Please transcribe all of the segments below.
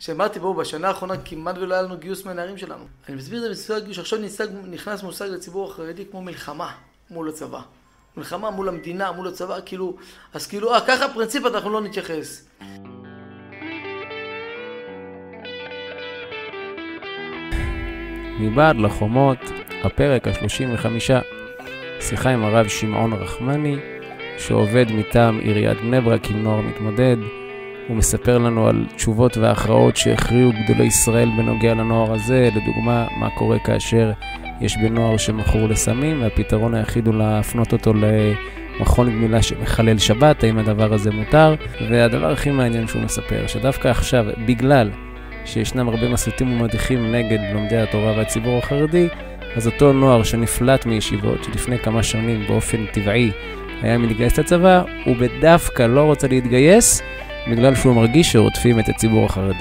שאמרתי, בואו, בשנה האחרונה כמעט ולא היה לנו גיוס מהנערים שלנו. אני מסביר את זה בסביבה, שעכשיו נכנס מושג לציבור החרדי כמו מלחמה מול הצבא. מלחמה מול המדינה, מול הצבא, כאילו, אז כאילו, ככה פרינציפ אנחנו לא נתייחס. מבעד לחומות, הפרק ה-35, שיחה עם הרב שמעון רחמני, שעובד מטעם עיריית בני ברק עם נוער מתמודד. הוא מספר לנו על תשובות והכרעות שהכריעו גדולי ישראל בנוגע לנוער הזה, לדוגמה, מה קורה כאשר יש בנוער שמכור לסמים, והפתרון היחיד הוא להפנות אותו למכון גמילה שמחלל שבת, האם הדבר הזה מותר, והדבר הכי מעניין שהוא מספר, שדווקא עכשיו, בגלל שישנם הרבה מסלטים ומדיחים נגד לומדי התורה והציבור החרדי, אז אותו נוער שנפלט מישיבות, שלפני כמה שנים באופן טבעי היה מתגייס לצבא, הוא בדווקא לא רוצה להתגייס, בגלל שהוא מרגיש שרודפים את הציבור החרדי.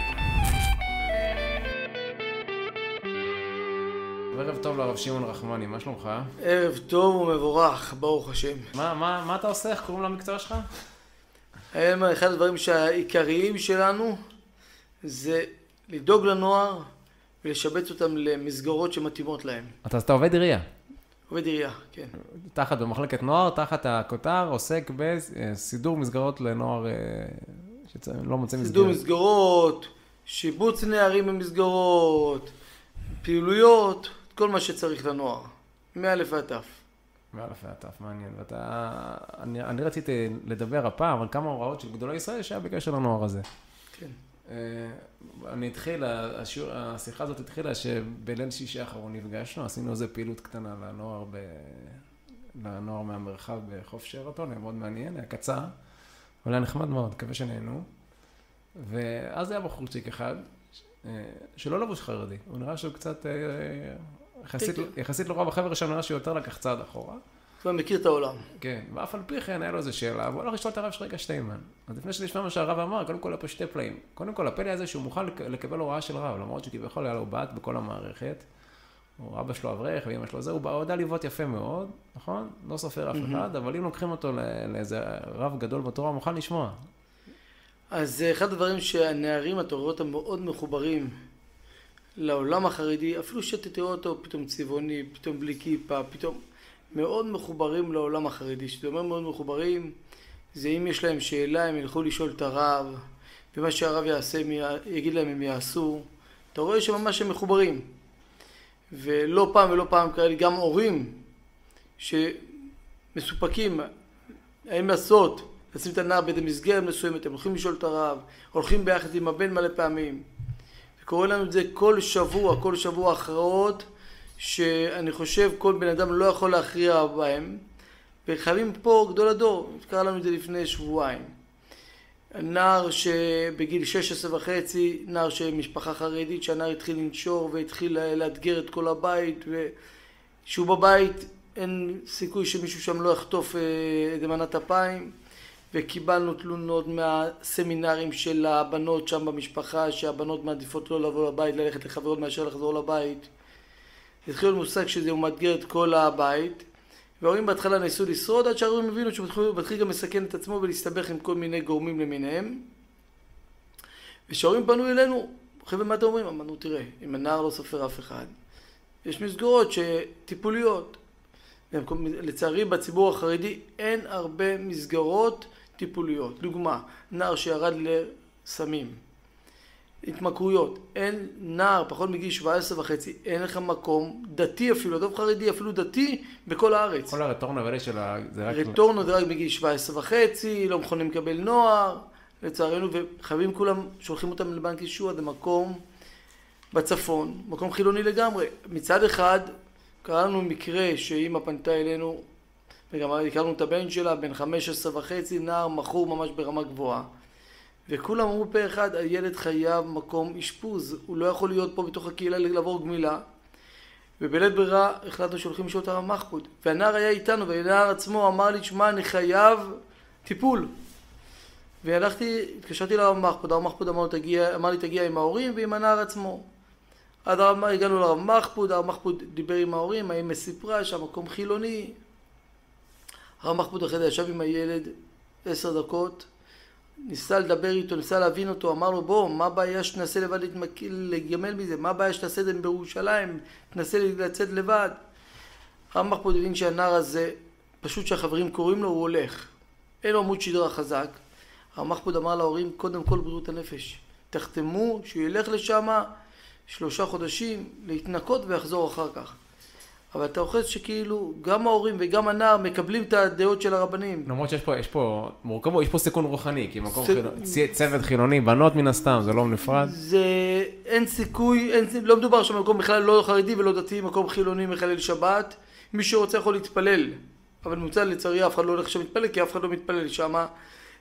ערב טוב לרב שמעון רחמני, מה שלומך? ערב טוב ומבורך, ברוך השם. מה אתה עושה? איך קוראים למקצוע שלך? אחד הדברים העיקריים שלנו זה לדאוג לנוער ולשבץ אותם למסגרות שמתאימות להם. אתה עובד עירייה? עובד עירייה, כן. תחת במחלקת נוער, תחת הכותר, עוסק בסידור מסגרות לנוער שלא מוצא מסגרת. סידור מסגרות, שיבוץ נערים במסגרות, פעילויות, כל מה שצריך לנוער. מאלף ועד תף. מאלף ועד תף, מעניין. אני רציתי לדבר הפעם על כמה הוראות של גדולי ישראל שהיה בקשר לנוער הזה. כן. השיחה הזאת התחילה שבליל שישי האחרון נפגשנו, עשינו איזו פעילות קטנה לנוער מהמרחב בחוף שרתון, היה מאוד מעניין, היה קצר, אבל היה נחמד מאוד, מקווה שנהנו. ואז היה בחורצ'יק אחד, שלא לבוש חרדי, הוא נראה שהוא קצת, יחסית לרוב החבר'ה שם נראה שהוא יותר לקח צעד אחורה. הוא מכיר את העולם. כן, ואף על פי כן היה לו איזו שאלה, בוא הולך לשאול את הרב שרגע שטיימן. אז לפני שנשמע מה שהרב אמר, קודם כל היה פה שתי פלאים. קודם כל, הפלא הזה שהוא מוכן לקבל הוראה של רב, למרות שכביכול היה לו בת בכל המערכת, או אבא שלו אברך ואמא שלו זה, הוא יודע ליוות יפה מאוד, נכון? לא סופר אף אחד, אבל אם לוקחים אותו לאיזה רב גדול בתורה, הוא מוכן לשמוע. אז אחד הדברים שהנערים, אתה רואה אותם מאוד מחוברים לעולם החרדי, אפילו שתתראו אותו פתאום צבעוני, פתאום בלי כיפה, פתאום מאוד מחוברים לעולם החרדי. שזה אומר מאוד מחוברים, זה אם יש להם שאלה, הם ילכו לשאול את הרב, ומה שהרב יעשה, יגיד להם הם יעשו. אתה רואה שממש הם מחוברים. ולא פעם ולא פעם כאלה, גם הורים שמסופקים, האם לעשות, לשים את הנער באיזה מסגרת מסוימת, הם הולכים לשאול את הרב, הולכים ביחד עם הבן מלא פעמים. וקורא לנו את זה כל שבוע הכרעות, שאני חושב כל בן אדם לא יכול להכריע בהם, וחייבים פה גדול הדור, קרא לנו את זה לפני שבועיים. נער שבגיל 16.5, נער שמשפחה חרדית, שהנער התחיל לנשור והתחיל לאתגר את כל הבית, ושהוא בבית אין סיכוי שמישהו שם לא יחטוף את מנת אפיים, וקיבלנו תלונות מהסמינרים של הבנות שם במשפחה, שהבנות מעדיפות לא לבוא לבית, ללכת לחברות מאשר לחזור לבית. התחיל להיות מושג שזה הוא מאתגר את כל הבית, וההורים בהתחלה ניסו לשרוד, עד שההורים הבינו שהוא מתחיל גם לסכן את עצמו ולהסתבך עם כל מיני גורמים למיניהם. ושההורים פנו אלינו, חבר'ה, מה אתם אומרים? אמרנו, תראה, אם הנער לא סופר אף אחד, יש מסגרות שטיפוליות. לצערי בציבור החרדי אין הרבה מסגרות טיפוליות. דוגמה, נער שירד לסמים, התמכרויות, אין נער פחות מגיל 17.5, אין לך מקום דתי אפילו, דוב חרדי אפילו דתי בכל הארץ. כל הרטורנו האלה של רטורנו זה רק בגיל 17.5, לא מוכנים לקבל נוער, לצערנו, וחייבים כולם, שולחים אותם לבנק ישוע, זה מקום בצפון, מקום חילוני לגמרי. מצד אחד, קראנו מקרה שאמא פנתה אלינו, וגם הכרנו את הבן שלה, בן 15.5, נער מכור ממש ברמה גבוהה. וכולם אמרו פה אחד, הילד חייב מקום אשפוז, הוא לא יכול להיות פה בתוך הקהילה לעבור גמילה. ובלית ברירה החלטנו שהולכים לשאול את הרב מחפוד. והנער היה איתנו, והנער עצמו אמר לי, שמע, אני חייב טיפול. והלכתי, התקשרתי לרב מחפוד, הרב מחפוד אמר לי, תגיע עם ההורים ועם הנער עצמו. עד הגענו לרב מחפוד, הרב מחפוד דיבר עם ההורים, האמא סיפרה שהמקום חילוני. הרב מחפוד אחרי זה ישב עם הילד 10 דקות, ניסה לדבר איתו, ניסה להבין אותו, אמר לו בוא, מה הבעיה שתנסה לבד לגמל מזה? מה הבעיה שתעשה את זה בירושלים? תנסה לצאת לבד. הרב מחפוד הבין שהנער הזה, פשוט שהחברים קוראים לו, הוא הולך. אין לו עמוד שדרה חזק. הרב מחפוד אמר להורים, קודם כל בריאות הנפש. תחתמו שהוא ילך לשם 3 חודשים להתנקות ויחזור אחר כך. אבל אתה אוחז שכאילו גם ההורים וגם הנער מקבלים את הדעות של הרבנים. למרות שיש פה מורכבות, יש פה סיכון רוחני, כי מקום צוות חילוני, בנות מן הסתם, זה לא נפרד. זה אין סיכוי, לא מדובר שם מקום בכלל לא חרדי ולא דתי, מקום חילוני מחלל שבת. מי שרוצה יכול להתפלל, אבל מוצא לצערי אף אחד לא הולך שם להתפלל, כי אף אחד לא מתפלל שם.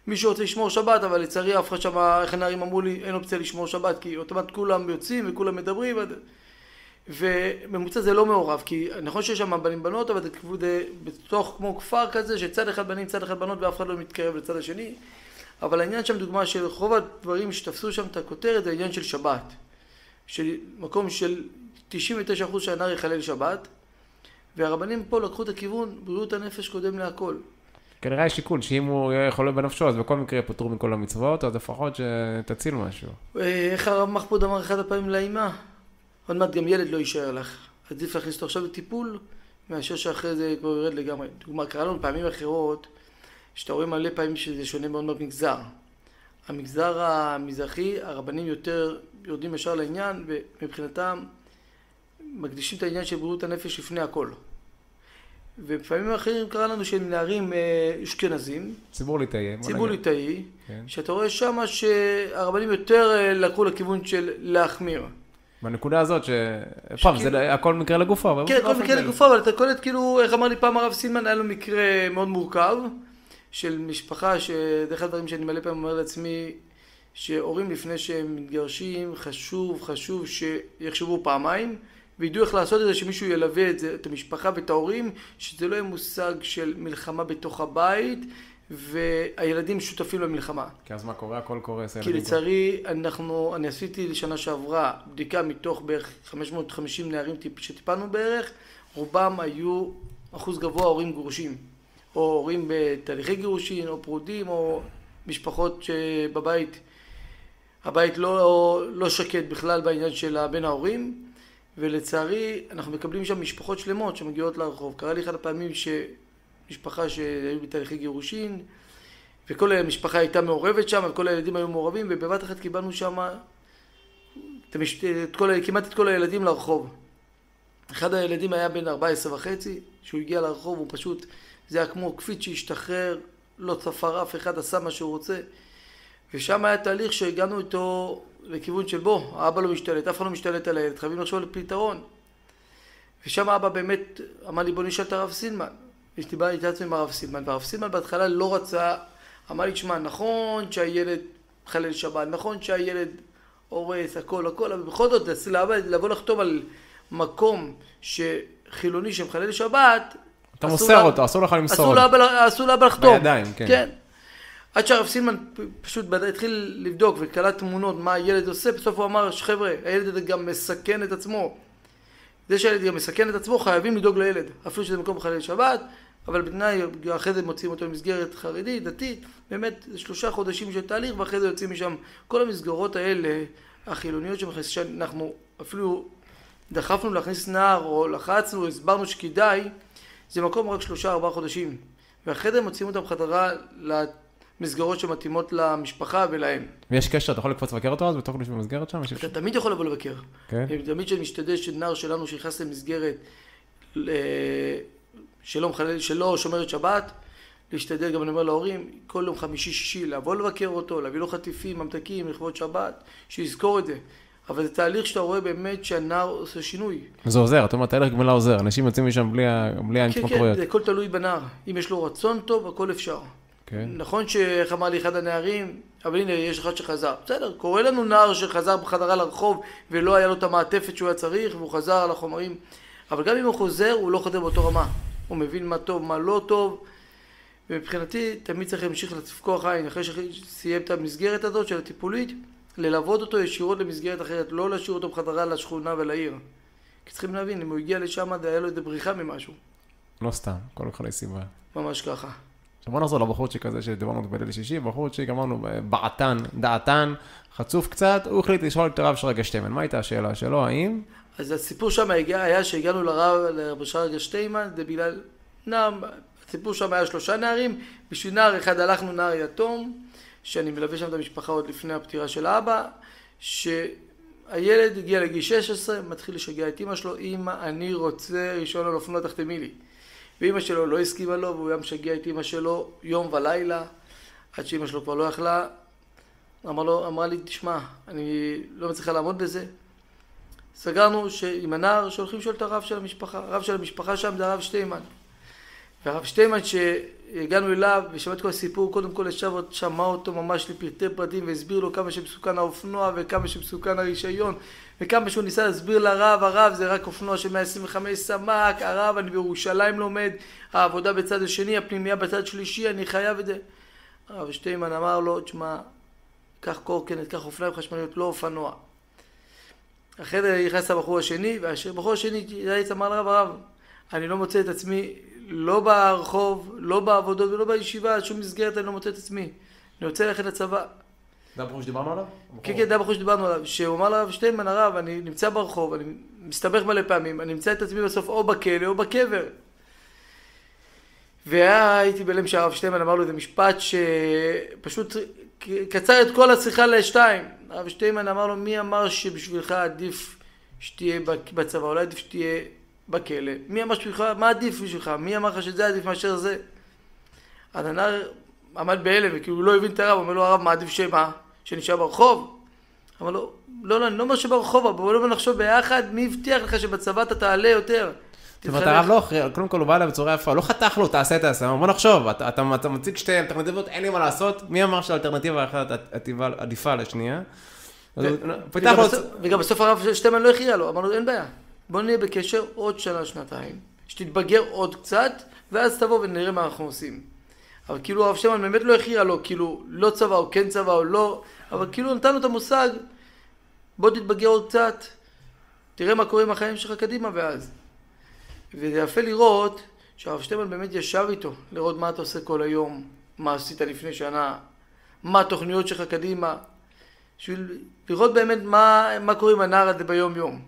מי שרוצה לשמור שבת, אבל לצערי אף אחד שם, איך הנערים אמרו לי, אין אופציה לשמור שבת, כי אוטומט כולם יוצאים וכולם מדברים. וממוצע זה לא מעורב, כי נכון שיש שם בנים בנות, אבל זה בתוך כמו כפר כזה, שצד אחד בנים, צד אחד בנות, ואף אחד לא מתקרב לצד השני. אבל העניין שם דוגמה של רוב הדברים שתפסו שם את הכותרת, זה העניין של שבת. של מקום של 99% שהנער יחלל שבת, והרבנים פה לקחו את הכיוון, בריאות הנפש קודם להכל. כנראה יש שיקול, שאם הוא חולה בנפשו, אז בכל מקרה פטור מכל המצוות, אז לפחות שתציל משהו. איך הרב מחפוד אמר אחד הפעמים לאמא? עוד מעט גם ילד לא יישאר לך. עדיף להכניס אותו עכשיו לטיפול, מאשר שאחרי זה כבר ירד לגמרי. דוגמה, קרה לנו פעמים אחרות, שאתה רואה מלא פעמים שזה שונה מאוד במגזר. המגזר המזרחי, הרבנים יותר יורדים ישר לעניין, ומבחינתם מקדישים את העניין של בריאות הנפש לפני הכל. ובפעמים אחרים קרה לנו שהם נערים אשכנזים. ציבור ליטאי. ציבור ליטאי, שאתה רואה שם שהרבנים יותר לקחו לכיוון של להחמיר. בנקודה הזאת פעם זה הכל מקרה לגופה. כן, הכל מקרה לגופה, אבל אתה קולט כאילו, איך אמר לי פעם הרב סילמן, היה לו מקרה מאוד מורכב של משפחה, שזה אחד הדברים שאני מלא פעם אומר לעצמי, שהורים לפני שהם מתגרשים, חשוב שיחשבו פעמיים, וידעו איך לעשות את זה, שמישהו ילווה את המשפחה ואת ההורים, שזה לא יהיה מושג של מלחמה בתוך הבית, והילדים שותפים למלחמה. כי אז מה קורה? הכל קורה. כי לצערי, אני עשיתי לשנה שעברה בדיקה מתוך בערך 550 נערים שטיפלנו בערך, רובם היו אחוז גבוה הורים גרושים, או הורים בתהליכי גירושין, או פרודים, או משפחות שבבית, הבית לא שקט בכלל בעניין של בין ההורים, ולצערי אנחנו מקבלים שם משפחות שלמות שמגיעות לרחוב. קרה לי אחד הפעמים משפחה שהיו בתהליכי גירושין, וכל המשפחה הייתה מעורבת שם, וכל הילדים היו מעורבים, ובבת אחת קיבלנו שם כמעט את כל הילדים לרחוב. אחד הילדים היה בן 14.5, שהוא הגיע לרחוב, הוא פשוט, זה היה כמו קפיץ שהשתחרר, לא צפר אף אחד, עשה מה שהוא רוצה. ושם היה תהליך שהגענו איתו לכיוון של בוא, האבא לא משתלט, אף אחד לא משתלט על הילד, חייבים לחשוב לפתרון. ושם האבא באמת אמר לי בוא נשאל את הרב סילמן. דיברתי את עצמי עם הרב סילמן, והרב סילמן בהתחלה לא רצה, אמר לי, תשמע, נכון שהילד חלל שבת, נכון שהילד הורס, הכל, אבל בכל זאת, לבוא לחתום על מקום שחילוני שמחלל שבת, אתה מוסר אותו, אסור לך למסור אותו. אסור לאבא לחתום. בידיים, כן. כן. עד שהרב סילמן פשוט התחיל לבדוק וקלט תמונות מה הילד עושה, בסוף הוא אמר, חבר'ה, הילד הזה גם מסכן את עצמו. זה שהילד גם מסכן את עצמו, חייבים לדאוג לילד. אפילו שזה מקום חלל שבת, אבל בתנאי, אחרי זה מוצאים אותו במסגרת חרדית, דתית, באמת 3 חודשים של תהליך, ואחרי זה יוצאים משם כל המסגרות האלה, החילוניות שאנחנו אפילו דחפנו להכניס נער, או לחצנו, הסברנו שכדאי, זה מקום רק 3-4 חודשים. ואחרי זה מוצאים אותם חזרה למסגרות שמתאימות למשפחה ולהם. ויש קשר, אתה יכול לקפוץ לבקר אותו אז בתוך מסגרת שם? אתה תמיד יכול לבוא לבקר. כן. תמיד שמשתדל שנער שלנו שנכנס למסגרת שלא שומרת שבת, להשתדל, גם אני אומר להורים, כל יום 5-6 לבוא לבקר אותו, להביא לו חטיפים, ממתקים, לכבוד שבת, שיזכור את זה. אבל זה תהליך שאתה רואה באמת שהנער עושה שינוי. זה עוזר, אתה אומר, תהליך גמילה עוזר, אנשים יוצאים משם בלי ההתמכרויות. כן, זה הכל תלוי בנער. אם יש לו רצון טוב, הכל אפשר. נכון שאיך אמר לי אחד הנערים, אבל הנה יש אחד שחזר. בסדר, קורא לנו נער שחזר בחזרה לרחוב ולא היה לו את המעטפת שהוא היה צריך והוא חזר על החומרים. אבל גם אם הוא חוזר, הוא לא חוזר באותו רמה. הוא מבין מה טוב, מה לא טוב. ומבחינתי תמיד צריך להמשיך לפקוח עין, אחרי שסיים את המסגרת הזאת של הטיפולית, ללוות אותו ישירות למסגרת אחרת, לא להשאיר אותו בחזרה לשכונה ולעיר. כי צריכים להבין, אם הוא הגיע לשם, היה לו איזה בריחה ממשהו. לא סתם, כל אחד סיבה. ממש ככה. עכשיו בוא נחזור לבחורצ'יק הזה שדיברנו בליל שישי, בחורצ'יק אמרנו בעתן, דעתן, חצוף קצת, הוא החליט לשאול את הרב שרגא שטיימן. מה הייתה השאלה שלו? האם? אז הסיפור שם היה שהגענו לרב שרגא שטיימן, זה בגלל נער, הסיפור שם היה 3 נערים, בשביל נער אחד הלכנו, נער יתום, שאני מלווה שם את המשפחה עוד לפני הפטירה של האבא, שהילד הגיע לגיל 16, מתחיל לשגע את אמא שלו, אמא, אני רוצה ראשון על אופנוע, תחתמי לי. ואמא שלו לא הסכימה לו, והוא היה משגע את אמא שלו יום ולילה, עד שאמא שלו כבר לא יכלה. אמרה לי, תשמע, אני לא מצליחה לעמוד בזה. סגרנו עם הנער שהולכים לשאול את הרב של המשפחה. הרב של המשפחה שם זה הרב שטיימן. והרב שטיימן שהגענו אליו ושמעת כל הסיפור, קודם כל שמע אותו ממש לפרטי פרטים והסביר לו כמה שמסוכן האופנוע וכמה שמסוכן הרישיון וכמה שהוא ניסה להסביר לרב, הרב זה רק אופנוע של 125 סמ"ק, הרב אני בירושלים לומד, העבודה בצד השני, הפנימיה בצד שלישי, אני חייב את זה. הרב שטיימן אמר לו, תשמע, קח קורקינט, קח אופניים חשמליות, לא אופנוע. אחרי זה נכנס הבחור השני, והבחור השני אמר לרב, הרב, אני לא מוצא את עצמי לא ברחוב, לא בעבודות ולא בישיבה, שום מסגרת אני לא מוצא את עצמי. אני רוצה ללכת לצבא. זה הבחור שדיברנו עליו? כן, זה הבחור שדיברנו עליו. שהוא אמר לרב שטיימן, הרב, אני נמצא ברחוב, אני מסתבך מלא פעמים, אני נמצא את עצמי בסוף או בכלא או בקבר. והייתי בלם שהרב שטיימן אמר לו איזה משפט שפשוט קצר את כל השיחה לשתיים. הרב שטיימן אמר לו, מי אמר שבשבילך עדיף שתהיה בצבא, אולי עדיף שתהיה בכלא? מי אמר שבשבילך, מה עדיף בשבילך? מי אמר לך שזה עדיף מאשר זה? אז הנער עמד בהלם וכאילו הוא לא הבין את הרב, אומר לו, הרב, מה עדיף שמה? שנשאר ברחוב? אמר לו, לא, אני לא אומר שברחוב, אבל בוא לא נחשוב ביחד, מי הבטיח לך שבצבא אתה תעלה יותר? זאת אומרת, הרב לא, קודם כל הוא בא אליו בצורה יפה, לא חתך לו, תעשה, בוא נחשוב, אתה מציג שתי אלטרנטיבות, אין לי מה לעשות, מי אמר שהאלטרנטיבה האחת עדיפה לשנייה? וגם בסוף הרב שטיימן לא הכריע לו, אמר לו, אין בעיה, בוא נהיה בקשר עוד שנה, שנתיים, שתתבגר עוד קצת, ואז תבוא ונראה מה אנחנו עושים. אבל כאילו הרב שטיימן באמת לא הכריע לו, כאילו לא צבא או כן צבא או לא, אבל כאילו נתנו את המושג, בוא תתבגר עוד קצת, תראה מה קורה עם החיים שלך קדימה ואז. וזה יפה לראות שהרב שטיימן באמת ישב איתו, לראות מה אתה עושה כל היום, מה עשית לפני שנה, מה התוכניות שלך קדימה, לראות באמת מה קורה עם הנער הזה ביום יום.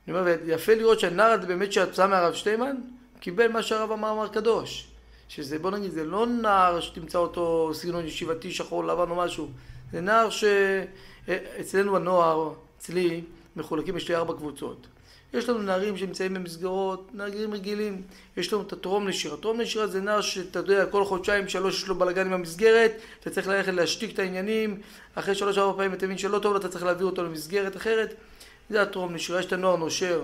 אני אומר, יפה לראות שהנער הזה באמת שיצא מהרב שטיימן, קיבל מה שהרב אמר קדוש. שזה, בוא נגיד, זה לא נער שתמצא אותו סגנון ישיבתי שחור לבן או משהו. זה נער שאצלנו הנוער, אצלי, מחולקים, יש לי 4 קבוצות. יש לנו נערים שנמצאים במסגרות, נערים רגילים. יש לנו את הטרום נשירה. הטרום נשירה זה נער שאתה יודע, כל חודשיים, 3 יש לו בלגן עם המסגרת, אתה צריך ללכת להשתיק את העניינים, אחרי 3-4 פעמים אתה מבין שלא טוב, אתה צריך להעביר אותו למסגרת אחרת. זה הטרום נשירה. יש את הנוער נושר,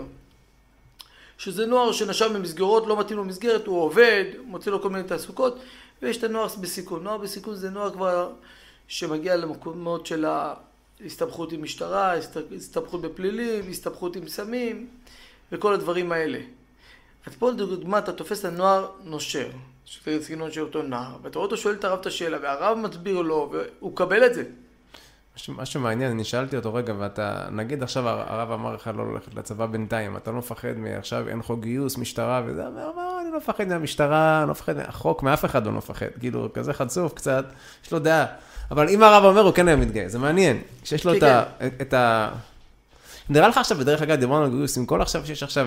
שזה נוער שנשב במסגרות, לא מתאים לו מסגרת, הוא עובד, מוצא לו כל מיני תעסוקות, ויש את הנוער בסיכון. נוער בסיכון זה נוער כבר שמגיע למקומות של הסתבכות עם משטרה, הסתבכות בפלילים, הסתבכות עם סמים, וכל הדברים האלה. אז פה לדוגמה אתה תופס את הנוער נושר, שזה סגנון של אותו נער, ואתה רואה אותו שואל את הרב את השאלה, והרב מסביר לו, והוא קבל את זה. מה שמעניין, אני שאלתי אותו רגע, ואתה, נגיד עכשיו הרב אמר לך לא ללכת לצבא בינתיים, אתה לא מפחד מעכשיו, אין חוק גיוס, משטרה וזה, אני לא מפחד מהמשטרה, אני לא מפחד מהחוק, מאף אחד לא מפחד, כאילו, כזה חצוף קצת, יש לו דעה. אבל אם הרב אומר, הוא כן היה מתגייס, זה מעניין, שיש לו את ה... נראה לך עכשיו, בדרך אגב, דיברנו על גיוס, עם כל עכשיו שיש עכשיו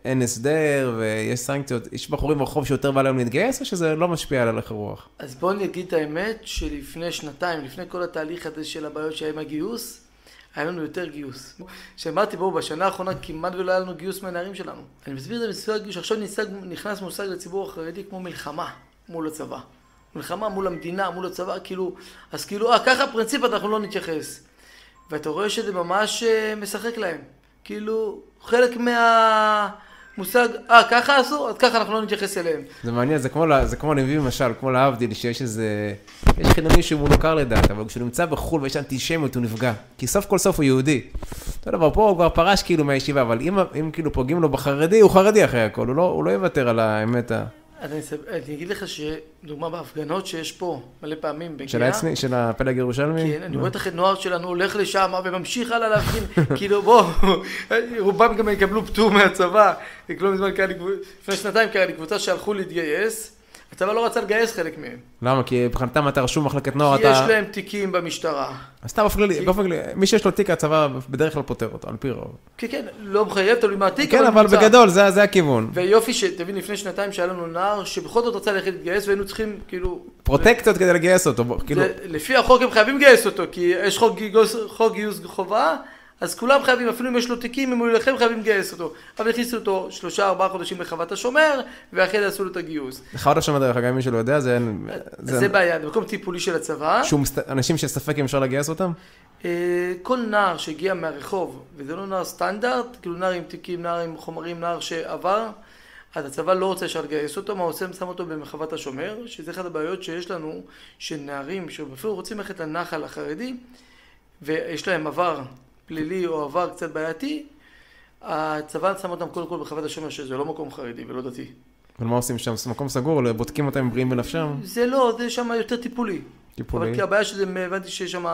אין הסדר ויש סנקציות, יש בחורים ברחוב שיותר בא להם להתגייס, או שזה לא משפיע על הלך הרוח? אז בואו נגיד את האמת שלפני שנתיים, לפני כל התהליך הזה של הבעיות שהיה עם הגיוס, היה לנו יותר גיוס. שאמרתי, בואו, בשנה האחרונה כמעט ולא היה לנו גיוס מהנערים שלנו. אני מסביר את זה בסביבה גיוס, עכשיו נכנס מושג לציבור החרדי כמו מלחמה מול הצבא. מלחמה מול המדינה, מול הצבא, כאילו, אז כאילו, ככה פרינציפ אנחנו לא נתייחס. ואתה רואה שזה ממש משחק להם. כאילו, חלק מהמושג, ככה עשו, אז ככה אנחנו לא נתייחס אליהם. זה מעניין, זה כמו נביא למשל, כמו להבדיל, שיש איזה... יש חילוני שהוא מוכר לדעת, אבל כשהוא נמצא בחול ויש אנטישמיות, הוא נפגע. כי סוף כל סוף הוא יהודי. אתה יודע, פה הוא כבר פרש כאילו מהישיבה, אבל אם כאילו פוגעים לו בחרדי, הוא חרדי אחרי הכל, הוא לא יוותר על האמת אני אגיד לך שדוגמה בהפגנות שיש פה מלא פעמים בגיעה. של הפלג ירושלמי? כן, אני רואה את הנוער שלנו הולך לשם וממשיך הלאה להפגין, כאילו בוא, רובם גם יקבלו פטור מהצבא. לפני שנתיים קרה לי קבוצה שהלכו להתגייס, הצבא לא רצה לגייס חלק מהם. למה? כי מבחינתם אתה רשום מחלקת נוער, אתה... כי יש להם תיקים במשטרה. אז אתה באופן כללי, מי שיש לו תיק, הצבא בדרך כלל פותר אותו, על פי רוב. כן, כן, לא מחייב, תלוי מה התיק. כן, אבל בגדול, זה הכיוון. ויופי שתבין, לפני שנתיים שהיה לנו נער, שבכל זאת רצה ללכת להתגייס, והיינו צריכים, כאילו... פרוטקציות כדי לגייס אותו, כאילו... לפי החוק הם חייבים לגייס אותו, כי יש חוק גיוס חובה, אז כולם חייבים, אפילו אם יש לו תיקים, אם הוא ילחם, חייבים לגייס אותו. אבל הכניסו אותו 3-4 חודשים לחוות השומר, ואחרי זה עשו לו את הגיוס. לחוות השומר, דרך אגב, מי שלא יודע, זה בעיה, זה מקום טיפולי של הצבא. אנשים שספק אם אפשר לגייס אותם? כל נער שהגיע מהרחוב, וזה לא נער סטנדרט, כאילו נער עם תיקים, נער עם חומרים, נער שעבר, אז הצבא לא רוצה לגייס אותו, מה עושה? שם אותו בחוות השומר, שזה אחת הבעיות שיש לנו, שנערים שאפילו רוצים ללכת לנחל החרדי, ויש להם עבר פלילי או עבר קצת בעייתי, הצבא שם אותם קודם כל בחוות השומר, שזה לא מקום חרדי ולא דתי. אבל מה עושים שם? זה מקום סגור, בודקים אותם בריאים בנפשם? זה לא, זה שם יותר טיפולי. טיפולי? אבל כי הבעיה שזה, הבנתי שיש שם,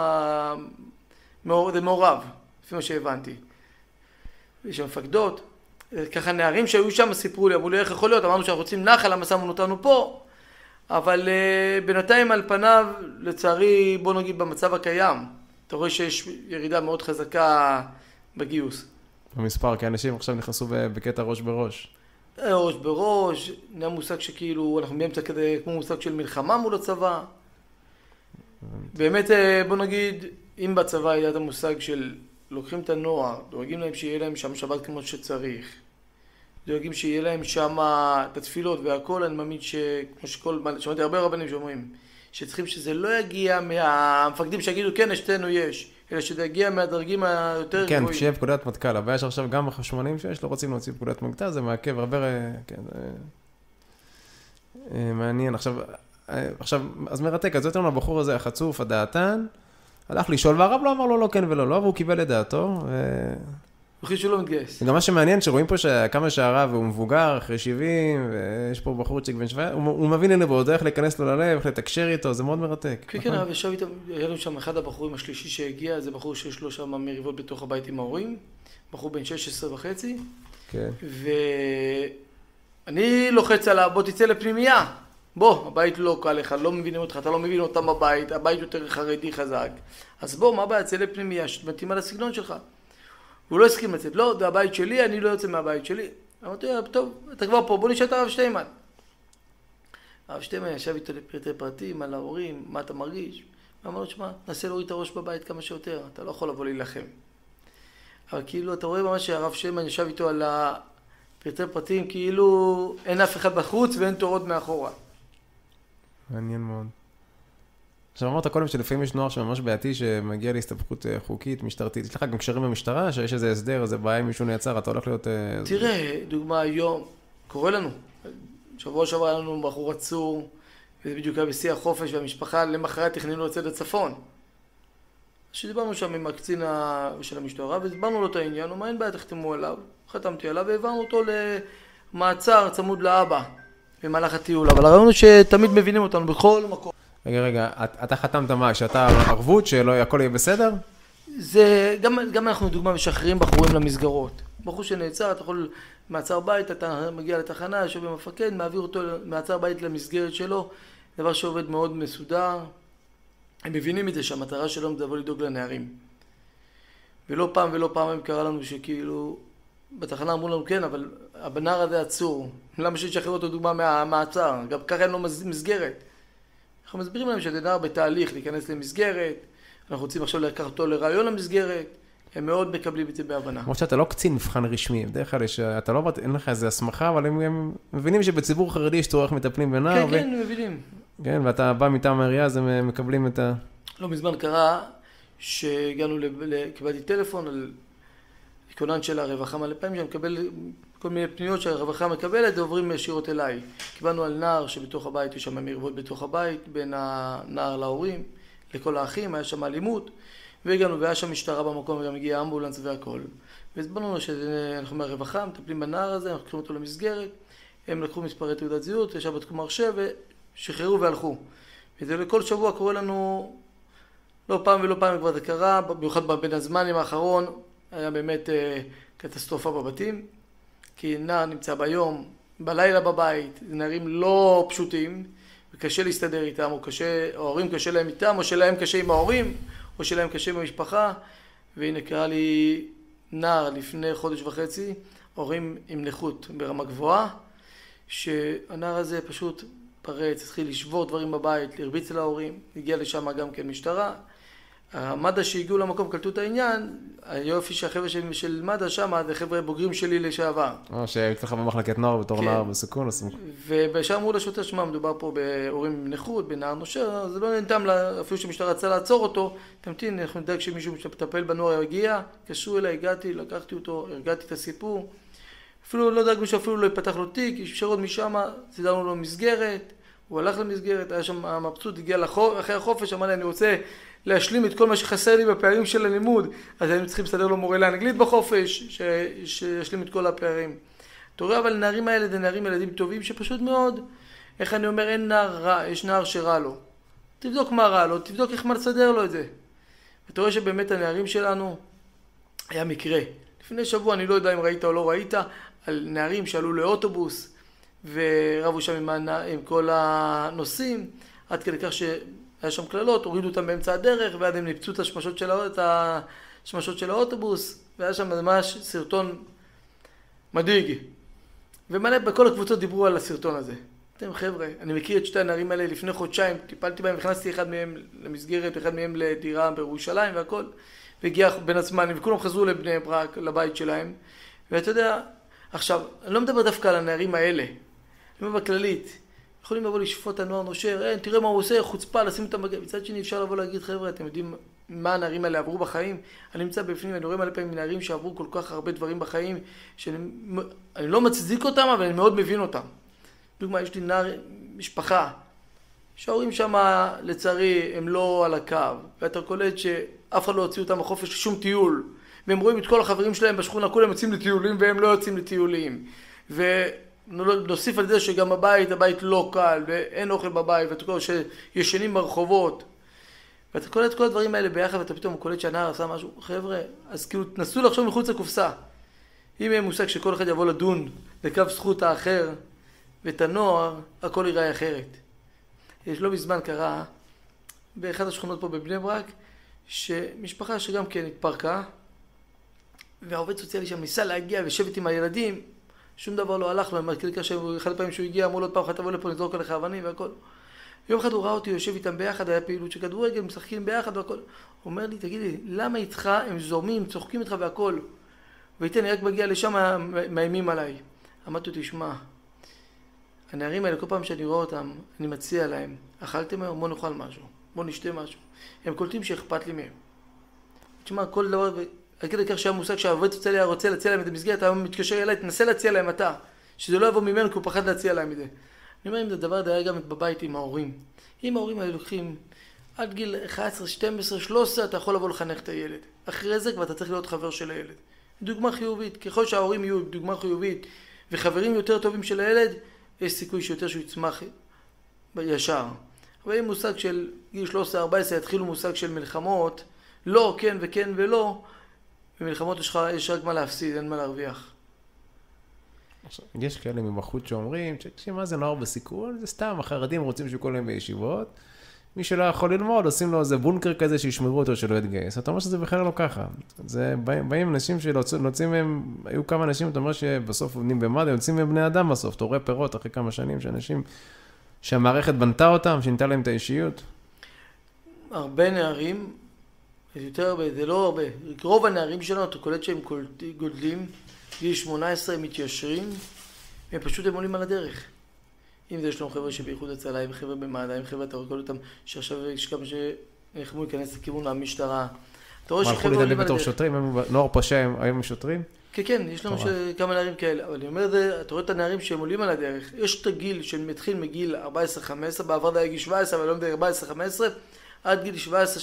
זה מעורב, לפי מה שהבנתי. יש שם מפקדות, ככה נערים שהיו שם סיפרו לי, אמרו לי איך יכול להיות, אמרנו שאנחנו רוצים נחל, למה שמו אותנו פה, אבל בינתיים על פניו, לצערי, בוא נגיד במצב הקיים, אתה רואה שיש ירידה מאוד חזקה בגיוס. במספר, כי אנשים עכשיו נכנסו בקטע ראש בראש. ראש בראש, נהיה מושג שכאילו, אנחנו באמצע כזה כמו מושג של מלחמה מול הצבא. באמת, בוא נגיד, אם בצבא היה את המושג של לוקחים את הנוער, דואגים להם שיהיה להם שם שבת כמו שצריך, דואגים שיהיה להם שם את התפילות והכל, אני מאמין שכמו שמעתי הרבה רבנים שאומרים, שצריכים שזה לא יגיע מהמפקדים שיגידו כן, אשתנו יש, אלא שזה יגיע מהדרגים היותר גבוהים. כן, כשיהיה פקודת מטכ"ל, הבעיה שעכשיו גם החשמונאים שיש, לא רוצים להוציא פקודת מטכ"ל, זה מעכב הרבה, כן, מעניין. עכשיו, אז מרתק, אז יותר מהבחור הזה, החצוף, הדעתן, הלך לשאול, והרב לא אמר לו לא כן ולא לא, והוא קיבל את דעתו. וכי שהוא לא מתגייס. גם מה שמעניין, שרואים פה שכמה שהרב הוא מבוגר, אחרי 70, ויש פה בחורצ'יק בן 7, הוא מבין אלה בעוד איך להיכנס לו ללב, איך לתקשר איתו, זה מאוד מרתק. כן, כן, הרב ישב איתם, היה לנו שם אחד הבחורים השלישי שהגיע, זה בחור שיש לו שם מריבות בתוך הבית עם ההורים, בחור בן 16.5, כן. ואני לוחץ עליו, בוא תצא לפנימייה. בוא, הבית לא קל לך, לא מבינים אותך, אתה לא מבין אותם בבית, הבית יותר חרדי חזק. אז בוא, מה הבעיה? צא לפנימייה, שמתאים על הסגנון שלך. הוא לא הסכים לצאת, לא, זה הבית שלי, אני לא יוצא מהבית שלי. אמרתי, טוב, אתה כבר פה, בוא נשאר את הרב שטיימן. הרב שטיימן ישב איתו לפרטי פרטים על ההורים, מה אתה מרגיש? ואמר לו, שמע, נסה להוריד את הראש בבית כמה שיותר, אתה לא יכול לבוא להילחם. אבל כאילו, אתה רואה ממש שהרב שטיימן ישב איתו על הפרטי פרטים, כאילו אין אף אחד בחוץ ואין תורות מאחורה. מעניין מאוד. עכשיו אמרת קודם שלפעמים יש נוער שממש בעייתי שמגיע להסתבכות חוקית, משטרתית. יש לך גם קשרים במשטרה, שיש איזה הסדר, איזה בעיה אם מישהו נעצר, אתה הולך להיות... תראה, דוגמה היום, קורה לנו. שבוע שעבר היה לנו בחור עצור, וזה בדיוק היה בשיא החופש, והמשפחה למחרת תכננו לצאת לצפון. שדיברנו שם עם הקצין של המשטרה, והסברנו לו את העניין, ומה אין בעיה, תחתמו עליו. חתמתי עליו והעברנו אותו למעצר צמוד לאבא, במהלך הטיול. אבל ראינו שתמיד מבינים אותנו בכל מקום. רגע, אתה חתמת מה? שאתה ערבות, שהכל יהיה בסדר? זה, גם אנחנו דוגמה משחררים בחורים למסגרות. בחור שנעצר, אתה יכול מעצר בית, אתה מגיע לתחנה, יושב במפקד, מעביר אותו מעצר בית למסגרת שלו, דבר שעובד מאוד מסודר. הם מבינים את זה שהמטרה שלנו זה לבוא לדאוג לנערים. ולא פעם ולא פעם קרה לנו שכאילו, בתחנה אמרו לנו כן, אבל הבנער הזה עצור. למה שתשחרר אותו דוגמה מהמעצר? גם ככה אין לו מסגרת. אנחנו מסבירים להם שזה נער בתהליך להיכנס למסגרת, אנחנו רוצים עכשיו לקחת אותו לרעיון למסגרת, הם מאוד מקבלים את זה בהבנה. כמו שאתה לא קצין מבחן רשמי, בדרך כלל אתה לא, אין לך איזה הסמכה, אבל הם מבינים שבציבור חרדי יש צורך מטפלים בנער. כן, כן, מבינים. כן, ואתה בא מטעם העירייה, אז הם מקבלים את ה... לא מזמן קרה שהגענו, קיבלתי טלפון על עקרונן של הרווחה מלא פעמים, שאני מקבל כל מיני פניות שהרווחה מקבלת, ועוברים ישירות אליי. קיבלנו על נער שבתוך הבית, יש שם מריבות בתוך הבית, בין הנער להורים, לכל האחים, היה שם אלימות, והגענו, והיה שם משטרה במקום, וגם הגיע אמבולנס והכל. והסברנו לו שאנחנו מהרווחה, מטפלים בנער הזה, אנחנו קוראים אותו למסגרת, הם לקחו מספרי תעודת זהות, ישב בדקו מחשב, ושחררו והלכו. וזה לכל שבוע קורה לנו, לא פעם ולא פעם כבר זה קרה, במיוחד בין הזמנים האחרון, היה באמת קטסטרופה בבתים. כי נער נמצא ביום, בלילה בבית, זה נערים לא פשוטים, וקשה להסתדר איתם, או ההורים קשה להם איתם, או שלהם קשה עם ההורים, או שלהם קשה במשפחה. והנה קרא לי נער לפני חודש וחצי, הורים עם נכות ברמה גבוהה, שהנער הזה פשוט פרץ, התחיל לשבור דברים בבית, להרביץ להורים, הגיע לשם גם כן משטרה. המד"א שהגיעו למקום קלטו את העניין, היופי שהחבר'ה של מד"א שם, זה חבר'ה בוגרים שלי לשעבר. שהצלחה במחלקת נוער בתור נער בסיכון. ובשם אמרו לשוטר, שמה, מדובר פה בהורים עם נכות, בנער נושר, זה לא נתן אפילו שהמשטרה רצה לעצור אותו, תמתין, אנחנו נדאג שמישהו שמטפל בנוער יגיע, קשרו אליי, הגעתי, לקחתי אותו, הרגעתי את הסיפור, אפילו לא דאגנו שאפילו לא יפתח לו תיק, אפשר עוד משם, סידרנו לו מסגרת, הוא הלך למסגרת, היה שם מבסוט, הגיע אחרי החופש, אמר לי, אני רוצה להשלים את כל מה שחסר לי בפערים של הלימוד, אז היינו צריכים לסדר לו מורה לאנגלית בחופש, שישלים את כל הפערים. אתה רואה, אבל נערים האלה זה נערים ילדים טובים שפשוט מאוד, איך אני אומר, אין נער רע, יש נער שרע לו. תבדוק מה רע לו, תבדוק איך מה לסדר לו את זה. ואתה רואה שבאמת הנערים שלנו, היה מקרה. לפני שבוע, אני לא יודע אם ראית או לא ראית, על נערים שעלו לאוטובוס, ורבו שם עם כל הנוסעים, עד כדי כך שהיה שם כללות, הורידו אותם באמצע הדרך, ועד הם ניפצו את השמשות של האוטובוס, והיה שם ממש סרטון מדאיג. ומלא בכל הקבוצות דיברו על הסרטון הזה. אתם חבר'ה, אני מכיר את שתי הנערים האלה לפני חודשיים, טיפלתי בהם, הכנסתי אחד מהם למסגרת, אחד מהם לדירה בירושלים והכל, והגיע בין הזמנים, וכולם חזרו לבני ברק, לבית שלהם. ואתה יודע, עכשיו, אני לא מדבר דווקא על הנערים האלה, אני אומר בכללית, יכולים לבוא לשפוט הנוער נושר, תראה מה הוא עושה, חוצפה, לשים אותם בגב. מצד שני אפשר לבוא להגיד, חבר'ה, אתם יודעים מה הנערים האלה עברו בחיים? אני נמצא בפנים, אני רואה מלא פעמים נערים שעברו כל כך הרבה דברים בחיים, שאני לא מצדיק אותם, אבל אני מאוד מבין אותם. דוגמה, יש לי נער משפחה, שההורים שם, לצערי, הם לא על הקו, ואתה קולט שאף אחד לא הוציא אותם בחופש לשום טיול, והם רואים את כל החברים שלהם בשכונה, כולם יוצאים לטיולים, והם לא יוצאים לטיולים. ונוסיף על זה שגם הבית לא קל, ואין אוכל בבית, ואתה קולט שישנים ברחובות. ואתה קולט את כל הדברים האלה ביחד, ואתה פתאום קולט שהנער עשה משהו. חבר'ה, אז כאילו תנסו לחשוב מחוץ לקופסה. אם יהיה מושג שכל אחד יבוא לדון לקו זכות האחר, ואת הנוער, הכל ייראה אחרת. יש לא בזמן קרה, באחת השכונות פה בבני ברק, שמשפחה שגם כן התפרקה, והעובד סוציאלי שם ניסה להגיע ושבת עם הילדים, שום דבר לא הלך לו, אחד הפעמים שהוא הגיע, אמרו לו עוד פעם, תבוא לפה, נזרוק עליך אבנים והכל. יום אחד הוא ראה אותי, יושב איתם ביחד, היה פעילות של כדורגל, משחקים ביחד והכל. הוא אומר לי, תגיד לי, למה איתך הם זורמים, צוחקים איתך והכל? ואיתן, אני רק מגיע לשם, מאיימים עליי. אמרתי, תשמע, הנערים האלה, כל פעם שאני רואה אותם, אני מציע להם, אכלתם היום? בוא נאכל משהו, בוא נשתה משהו. הם קולטים שאכפת לי מהם. תשמע, כל דבר, עד כדי כך שהיה מושג שהעובד סוציאלי רוצה להציע להם את המסגרת, היה מתקשר אליי, תנסה להציע להם אתה, שזה לא יבוא ממנו כי הוא פחד להציע להם את זה. אני אומר, אם זה דבר די גם בבית עם ההורים. אם ההורים האלה לוקחים עד גיל 11, 12, 13, אתה יכול לבוא לחנך את הילד. אחרי זה כבר אתה צריך להיות חבר של הילד. דוגמה חיובית, ככל שההורים יהיו דוגמה חיובית וחברים יותר טובים של הילד, יש סיכוי שיותר שהוא יצמח ישר. אבל אם מושג של גיל 13-14 יתחילו מושג של מלחמות, לא, כן וכן ולא, במלחמות יש רק מה להפסיד, אין מה להרוויח. יש כאלה מבחוץ שאומרים, מה זה נוער בסיכון? זה סתם, החרדים רוצים שכל הם בישיבות, מי שלא יכול ללמוד, עושים לו איזה בונקר כזה שישמרו אותו שלא יתגייס. אתה אומר שזה בכלל לא ככה. זה באים אנשים שנוצאים מהם, היו כמה אנשים, אתה אומר שבסוף עובדים במד"א, יוצאים מהם בני אדם בסוף, אתה רואה פירות אחרי כמה שנים, שאנשים, שהמערכת בנתה אותם, שינתה להם את האישיות. הרבה נערים, יותר הרבה, זה לא הרבה, רוב הנערים שלנו, אתה קולט שהם גודלים, גיל 18 הם מתיישרים, הם פשוט הם עולים על הדרך. אם זה יש לנו חבר'ה שבייחוד הצלה, עם חבר'ה במד"א, עם חבר'ה, אתה רואה אותם, שעכשיו יש כמה שיחמו להיכנס לכיוון המשטרה. אתה רואה שחבר'ה עולים על הדרך. בתור שוטרים, נוער פשע הם שוטרים? כן, כן, יש לנו כמה נערים כאלה, אבל אני אומר את זה, אתה רואה את הנערים שהם עולים על הדרך, יש את הגיל שמתחיל מגיל 14-15, בעבר זה היה גיל 17, אבל לא מדבר 14-15, עד גיל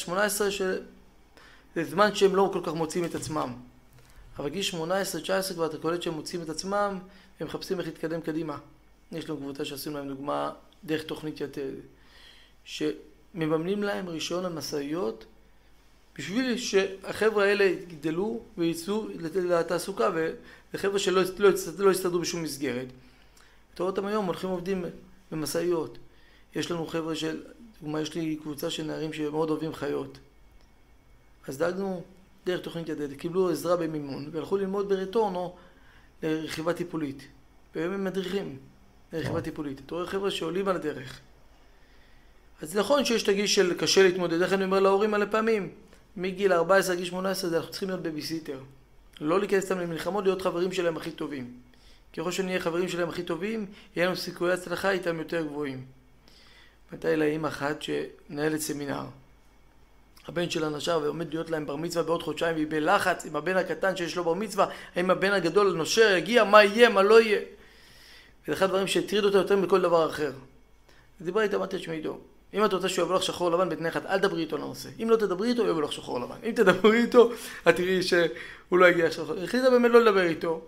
17-18, שזה זמן שהם לא כל כך מוצאים את עצמם. אבל גיל 18-19 כבר אתה קולט שהם מוצאים את עצמם, והם מחפשים איך להתקדם קדימה. יש לנו קבוצה שעשינו להם דוגמה דרך תוכנית יתד, שמממנים להם רישיון על משאיות, בשביל שהחבר'ה האלה יגדלו ויצאו לתעסוקה, וחבר'ה שלא יסתדרו בשום מסגרת. תראו אותם היום, הולכים עובדים במסעיות. יש לנו חבר'ה דוגמה, יש לי קבוצה של נערים שמאוד אוהבים חיות. אז דאגנו דרך תוכנית ידד, קיבלו עזרה במימון, והלכו ללמוד ברטורן או לרכיבה טיפולית. והיום הם מדריכים לרכיבה טיפולית. אתה רואה חבר'ה שעולים על הדרך. אז נכון שיש את הגיל של קשה להתמודד, איך אני אומר להורים מלא פעמים, מגיל 14, גיל 18, אנחנו צריכים להיות בייביסיטר. לא להיכנס אותם למלחמות, להיות חברים שלהם הכי טובים. ככל שנהיה חברים שלהם הכי טובים, יהיה לנו סיכויי הצלחה איתם יותר גבוהים. הייתה אלה אימא אחת שמנהלת סמינר. הבן שלה נשר ועומד להיות להם בר מצווה בעוד חודשיים, והיא בלחץ עם הבן הקטן שיש לו בר מצווה, האם הבן הגדול נושר, יגיע, מה יהיה, מה לא יהיה. וזה אחד הדברים שהטריד אותה יותר מכל דבר אחר. דיברה איתה, אמרתי, תשמעי איתו, אם את רוצה שהוא יבוא לך שחור לבן בתנאי אחד, אל תדברי איתו לנושא. אם לא תדברי איתו, יבוא לך שחור לבן. אם תדברי איתו, את תראי שהוא לא יגיע שחור. החליטה באמת לא לדבר איתו.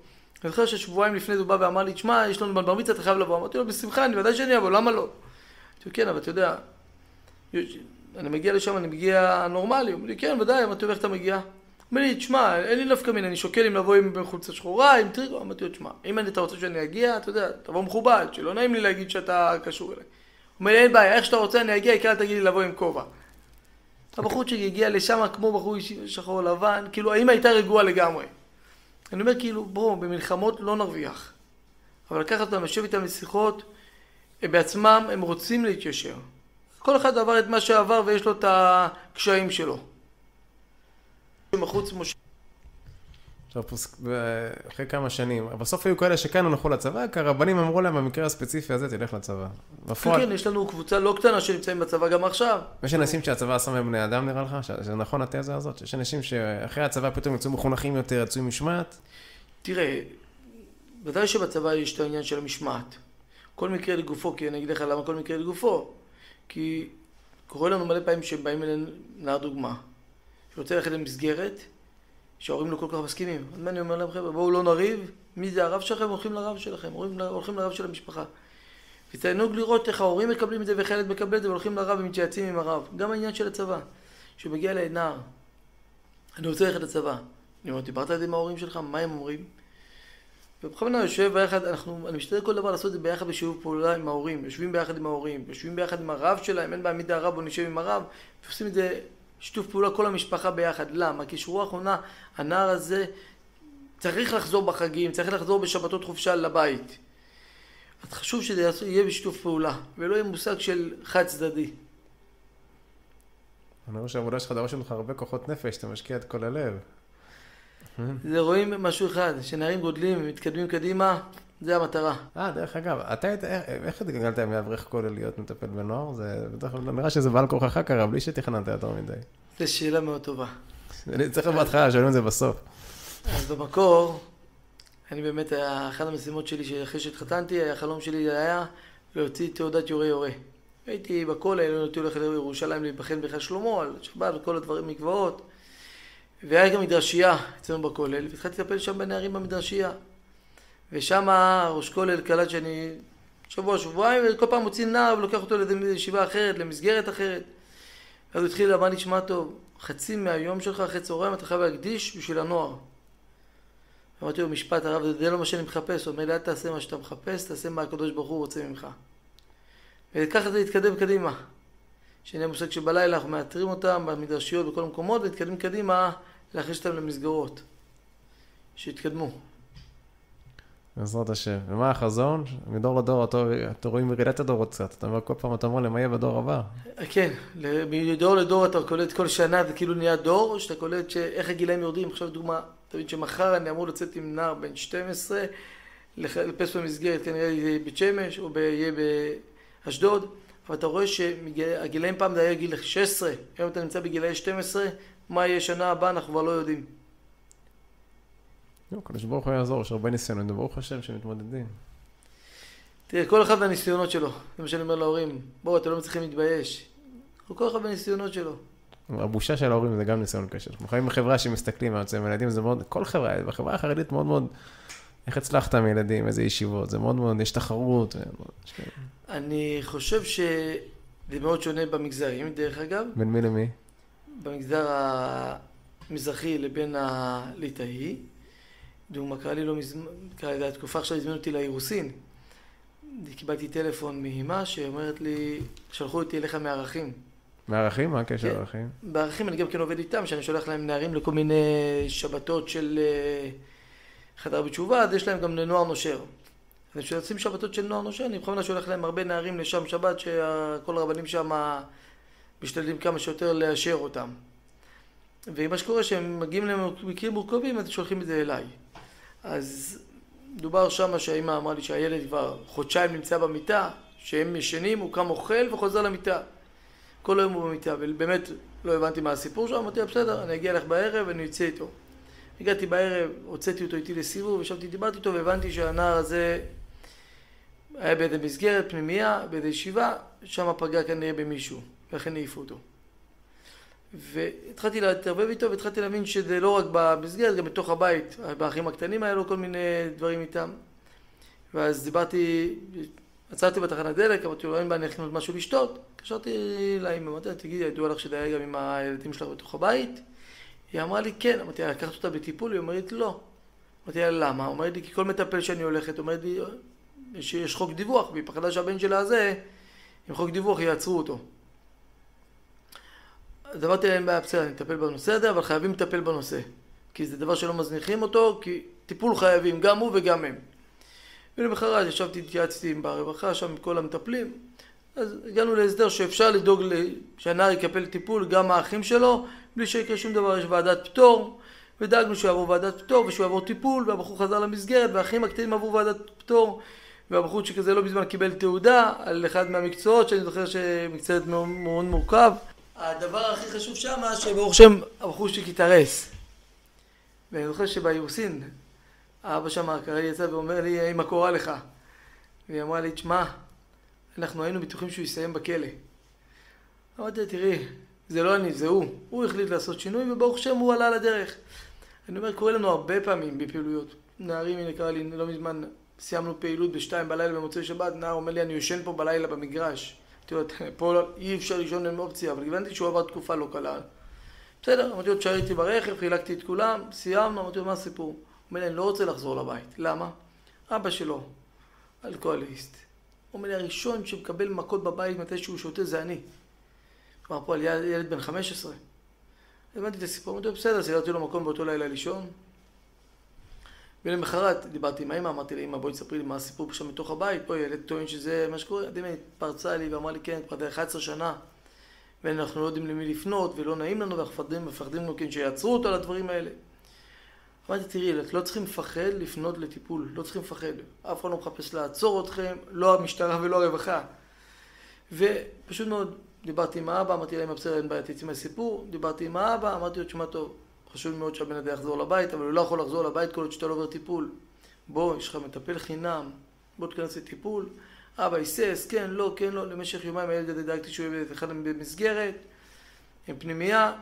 אני חושב ששבועיים לפני זה הוא בא ואמר לי, תשמע, יש לנו בר מצווה, אתה חייב לבוא. אמרתי לו, בשמחה, אני ודאי שאני אבוא, למה לא? כן, אבל אתה יודע, אני מגיע לשם, אני מגיע נורמלי. הוא אומר לי, כן, ודאי, אמרתי לו, איך אתה מגיע? אומר לי, תשמע, אין לי נפקא מינה, אני שוקל אם לבוא עם חולצה שחורה, עם טריגו. אמרתי לו, תשמע, אם אתה רוצה שאני אגיע, אתה יודע, תבוא מכובד, שלא נעים לי להגיד שאתה קשור אליי. הוא אומר לי, אין בעיה, איך שאתה רוצה אני אגיע, עיקר תגיד לי לבוא עם כובע. הבחור שהגיע לשם כמו בחור שחור לבן, כאילו, האמא הייתה רגועה לגמרי. אני אומר, כאילו, בואו, במלחמות לא נרוויח. אבל לקחת אותם, לשבת איתם לשיחות, הם בעצמם, הם רוצים להתיישר. כל אחד עבר את מה שעבר ויש לו את הקשיים שלו. מחוץ משה. עכשיו, אחרי כמה שנים, בסוף היו כאלה שכאן הלכו לצבא, כי הרבנים אמרו להם, במקרה הספציפי הזה תלך לצבא. בפועל... כן, יש לנו קבוצה לא קטנה שנמצאים בצבא גם עכשיו. יש אנשים שהצבא שם בבני אדם, נראה לך? זה נכון התזה הזאת? יש אנשים שאחרי הצבא פתאום יצאו מחונכים יותר, יצאו משמעת? תראה, ודאי שבצבא יש את העניין של המשמעת. כל מקרה לגופו, כי אני אגיד לך למה כל מקרה לגופו. כי קורה לנו מלא פעמים שבאים אלינו, נער דוגמה, שרוצה ללכת למסגרת, שההורים לא כל כך מסכימים. אז מה אני אומר להם, חבר'ה, בואו לא נריב, מי זה הרב שלכם? הולכים לרב שלכם, הולכים לרב של המשפחה. ותענוג לראות איך ההורים מקבלים את זה וחלק מקבל את זה, והולכים לרב ומתייעצים עם הרב. גם העניין של הצבא, שמגיע אליי נער, אני רוצה ללכת לצבא. אני אומר, דיברת עם ההורים שלך, מה הם אומרים? ובכוונה יושב ביחד, אני משתדל כל דבר לעשות את זה ביחד בשיתוף פעולה עם ההורים, יושבים ביחד עם ההורים, יושבים ביחד עם הרב שלהם, אין בעמידה הרב, בוא נשב עם הרב, ועושים את זה שיתוף פעולה כל המשפחה ביחד. למה? כי שורה האחרונה, הנער הזה צריך לחזור בחגים, צריך לחזור בשבתות חופשה לבית. אז חשוב שזה יהיה בשיתוף פעולה, ולא יהיה מושג של חד צדדי. אני רואה שהעבודה שלך דורשת לך הרבה כוחות נפש, אתה משקיע את כל הלב. זה רואים משהו אחד, שנערים גודלים, מתקדמים קדימה, זה המטרה. דרך אגב, איך התגלגלת מאברך כולל להיות מטפל בנוער? זה נראה שזה בעל כורחך קרה, בלי שתכננת יותר מדי. זו שאלה מאוד טובה. אני צריך בהתחלה, שואלים את זה בסוף. אז במקור, אני באמת, אחת המשימות שלי שאחרי שהתחתנתי, החלום שלי היה להוציא תעודת יורה. הייתי בכולל, הייתי הולך לירושלים להיבחן בכלל שלמה, על שבת וכל הדברים מקוואות. והיה גם מדרשייה אצלנו בכולל, והתחלתי לטפל שם בנערים במדרשייה. ושם ראש כולל קלט שאני שבועיים, וכל פעם מוציא נער ולוקח אותו לישיבה אחרת, למסגרת אחרת. אז הוא התחיל, אמר לי, תשמע טוב, חצי מהיום שלך אחרי צהריים אתה חייב להקדיש בשביל הנוער. אמרתי לו, משפט הרב, זה לא מה שאני מחפש. הוא אומר לי, אל תעשה מה שאתה מחפש, תעשה מה הקדוש ברוך הוא רוצה ממך. וככה זה יתקדם קדימה. שאני המושג שבלילה אנחנו מאתרים אותם במדרשיות בכל המקומות, ונתקדם קדימה להכניס אותם למסגרות. שיתקדמו. בעזרת השם. ומה החזון? מדור לדור, אתה רואים מרילת הדורות קצת. אתה אומר כל פעם, אתה אומר למה יהיה בדור הבא? כן, מדור לדור אתה קולט כל שנה, זה כאילו נהיה דור, שאתה קולט איך הגילאים יורדים. עכשיו דוגמה, תמיד שמחר אני אמור לצאת עם נער בן 12, לחפש במסגרת, כנראה יהיה בית שמש, או יהיה באשדוד. אבל אתה רואה שהגילאים פעם זה היה גיל 16, היום אתה נמצא בגילאי 12, מה יהיה שנה הבאה אנחנו כבר לא יודעים. קדוש ברוך הוא יעזור, יש הרבה ניסיונות, ברוך השם שמתמודדים. תראה, כל אחד והניסיונות שלו, זה מה שאני אומר להורים, בואו, אתם לא צריכים להתבייש. כל אחד והניסיונות שלו. הבושה של ההורים זה גם ניסיון קשה. אנחנו חיים בחברה שמסתכלים מהיוצאים ילדים, זה מאוד, כל חברה, בחברה החרדית מאוד מאוד, איך הצלחת מילדים, איזה ישיבות, זה מאוד מאוד, יש תחרות. אני חושב שזה מאוד שונה במגזרים, דרך אגב. בין מי למי? במגזר המזרחי לבין הליטאי. דוגמה, קרא לי לא מזמן, התקופה עכשיו הזמינו אותי לאירוסין. קיבלתי טלפון מאמא שאומרת לי, שלחו אותי אליך מערכים. מערכים? מה הקשר לערכים? בערכים אני גם כן עובד איתם, שאני שולח להם נערים לכל מיני שבתות של חדר בתשובה, אז יש להם גם לנוער נושר. אז כשעושים שבתות של נוער נושר, אני בכוונה שולח להם הרבה נערים לשם שבת, שכל הרבנים שם משתדלים כמה שיותר לאשר אותם. ומה שקורה שהם מגיעים למקרים מורכבים, אז שולחים את זה אליי. אז דובר שם שהאמא אמרה לי שהילד כבר חודשיים נמצא במיטה, שהם ישנים, הוא קם אוכל וחוזר למיטה. כל היום הוא במיטה, ובאמת לא הבנתי מה הסיפור שם, אמרתי, בסדר, אני אגיע לך בערב ואני אצא איתו. הגעתי בערב, הוצאתי אותו איתי לסיבוב, ושבתי, דיברתי איתו, והבנתי שהנער הזה היה באיזה מסגרת פנימייה, באיזה ישיבה, שם פגע כנראה במישהו, ולכן העיפו אותו. והתחלתי להתערבב איתו, והתחלתי להבין שזה לא רק במסגרת, גם בתוך הבית. באחים הקטנים היה לו כל מיני דברים איתם. ואז דיברתי, עצרתי בתחנת דלק, אמרתי לו, אין בעיה, אני הולך לקנות משהו לשתות. קשרתי לאמא, אמרתי לה, תגידי, ידוע לך שזה היה גם עם הילדים שלך בתוך הבית? היא אמרה לי, כן. אמרתי לה, לקחת אותה בטיפול? היא אומרת, לא. אמרתי לה, למה? היא אומרת לי, כי כל מטפל שאני הולכת, אומרת לי, יש חוק דיווח, והיא פחדה שהבן שלה הזה, עם חוק דיווח יעצרו אותו. אז אמרתי להם, בסדר, אני אטפל בנושא הזה, אבל חייבים לטפל בנושא. כי זה דבר שלא מזניחים אותו, כי טיפול חייבים, גם הוא וגם הם. ולמחרת ישבתי, התייעצתי עם ברווחה, שם עם כל המטפלים. אז הגענו להסדר שאפשר לדאוג שהנער יקבל טיפול, גם האחים שלו, בלי שיקרה שום דבר. יש ועדת פטור, ודאגנו שהוא יעבור ועדת פטור, ושהוא יעבור טיפול, והבחור חזר למסגרת, והאחים הקטנים עברו ועדת פטור, והבחור שכזה לא בזמן קיבל תעודה על אחד מהמקצועות, שאני זוכר שמקצועות מאוד מורכב. הדבר הכי חשוב שם, שברוך שם הבחור שלי התארס. ואני זוכר שבאירוסין, האבא שם קרא לי יצא ואומר לי, מה קורה לך? והיא אמרה לי, תשמע, אנחנו היינו בטוחים שהוא יסיים בכלא. אמרתי, תראי, זה לא אני, זה הוא. הוא החליט לעשות שינוי, וברוך שם הוא עלה לדרך. אני אומר, קורה לנו הרבה פעמים בפעילויות. נערים, הנה קרא לי, לא מזמן, סיימנו פעילות ב2 בלילה במוצאי שבת, נער אומר לי, אני יושן פה בלילה במגרש. פה אי אפשר לישון עם אופציה, אבל הבנתי שהוא עבר תקופה לא קלה. בסדר, אמרתי לו, תשאריתי ברכב, חילקתי את כולם, סיימנו, אמרתי לו, מה הסיפור? הוא אומר לי, אני לא רוצה לחזור לבית. למה? אבא שלו, אלכוהוליסט. הוא אומר לי, הראשון שמקבל מכות בבית מתי שהוא שותה זה אני. אמר פה על ילד בן 15. הבנתי את הסיפור, אמרתי לו, בסדר, סיירתי לו מקום באותו לילה לישון. ולמחרת דיברתי עם האמא, אמרתי לאמא, בואי תספרי לי מה הסיפור שם מתוך הבית, פה ילד טוען שזה מה שקורה, אמא התפרצה לי ואמרה לי, כן, כבר 11 שנה, ואנחנו לא יודעים למי לפנות, ולא נעים לנו, ואנחנו מפחדים לו כן שיעצרו אותו על הדברים האלה. אמרתי, תראי, לא צריכים לפחד לפנות לטיפול, לא צריכים לפחד, אף אחד לא מחפש לעצור אתכם, לא המשטרה ולא הרווחה. ופשוט מאוד, דיברתי עם האבא, אמרתי להם, בסדר, אין בעיה, תצאי מהסיפור, דיברתי עם האבא, אמרתי לו, תשמע טוב, חשוב מאוד שהבן אדם יחזור לבית, אבל הוא לא יכול לחזור לבית כל עוד שאתה לא עובר טיפול. בוא, יש לך מטפל חינם, בוא תכנס לטיפול. אבא היסס, כן, לא, למשך יומיים הילד הזה דאגתי שהוא יהיה אחד במסגרת, עם פנימייה.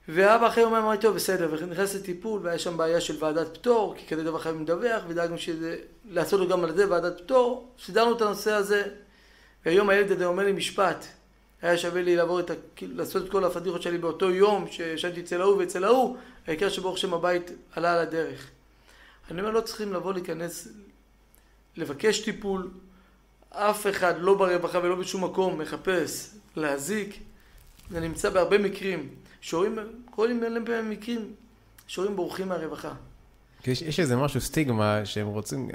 ואבא אחרי יומיים אמרתי, טוב, בסדר, ונכנס לטיפול, והיה שם בעיה של ועדת פטור, כי כדי דבר חייבים לדווח, ודאגנו לעשות לו גם על זה ועדת פטור, סידרנו את הנושא הזה, והיום הילד הזה אומר לי משפט, היה שווה לי לעשות את כל הפדיחות שלי באותו יום שישנתי אצל ההוא ואצל ההוא, העיקר שברוך שם הבית עלה על הדרך. אני אומר, לא צריכים לבוא להיכנס, לבקש טיפול, אף אחד לא ברווחה ולא בשום מקום מחפש להזיק. זה נמצא בהרבה מקרים, קוראים להם מקרים, שורים בורחים מהרווחה. יש איזה משהו, סטיגמה, שהם רוצים,